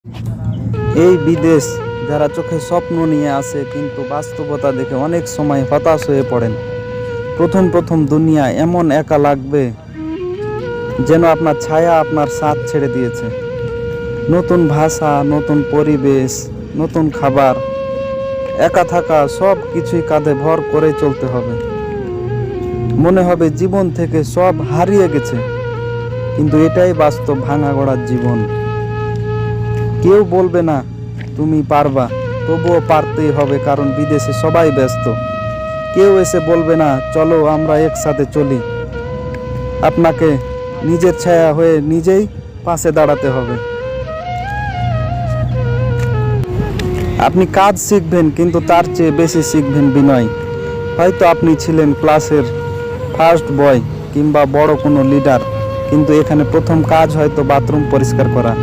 এই বিদেশ যারা চোখে স্বপ্ন নিয়ে আসে কিন্তু বাস্তবতা দেখে অনেক সময় হতাশ হয়ে পড়েন। প্রথম প্রথম দুনিয়া এমন একা লাগবে যেন আপনার ছায়া আপনার সাথ ছেড়ে দিয়েছে। নতুন ভাষা, নতুন পরিবেশ, নতুন খাবার, একা থাকা, সব কিছুই কাঁধে ভর করে চলতে হবে। মনে হবে জীবন থেকে সব হারিয়ে গেছে, কিন্তু এটাই বাস্তব ভাঙা গড়ার জীবন। কেউ বলবে না তুমি পারবা, তবুও পারতেই হবে, কারণ বিদেশে সবাই ব্যস্ত। কেউ এসে বলবে না চলো আমরা একসাথে চলি। আপনাকে নিজের ছায়া হয়ে নিজেই পাশে দাঁড়াতে হবে। আপনি কাজ শিখবেন, কিন্তু তার চেয়ে বেশি শিখবেন বিনয়। হয়তো আপনি ছিলেন ক্লাসের ফার্স্ট বয় কিংবা বড় কোনো লিডার, কিন্তু এখানে প্রথম কাজ হয়তো বাথরুম পরিষ্কার করা।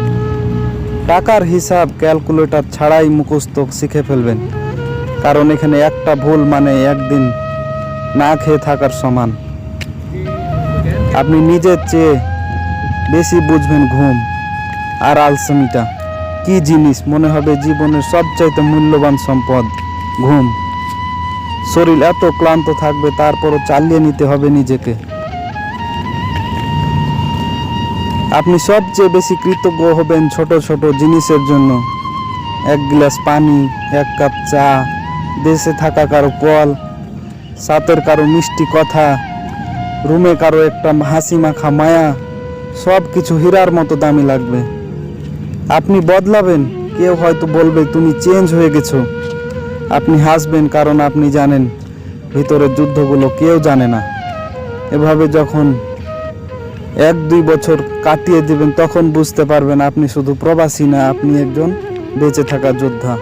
টাকার হিসাব ক্যালকুলেটর ছাড়াই মুখস্থ শিখে ফেলবেন, কারণ এখানে একটা ভুল মানে একদিন না খেয়ে থাকার সমান। আপনি নিজের চেয়ে বেশি বুঝবেন ঘুম আর আলসেমিটা কি জিনিস। মনে হবে জীবনের সবচাইতে মূল্যবান সম্পদ ঘুম। শরীর এত ক্লান্ত থাকবে, তারপরও চালিয়ে নিতে হবে নিজেকে। আপনি সবচেয়ে বেশি কৃতজ্ঞ হবেন ছোট ছোট জিনিসের জন্য। এক গ্লাস পানি, এক কাপ চা, দেশে থাকা কারো কল, সাথের কারো মিষ্টি কথা, রুমে কারো একটা হাসি মাখা মায়া, সব কিছু হীরার মতো দামি লাগবে। আপনি বদলাবেন, কেউ হয়তো বলবে তুমি চেঞ্জ হয়ে গেছো। আপনি হাসবেন, কারণ আপনি জানেন ভিতরের যুদ্ধগুলো কেউ জানে না। এভাবে যখন 1-2 বছর কাটিয়ে দিবেন, তখন বুঝতে পারবেন আপনি শুধু প্রবাসী না, আপনি একজন বেঁচে থাকা যোদ্ধা।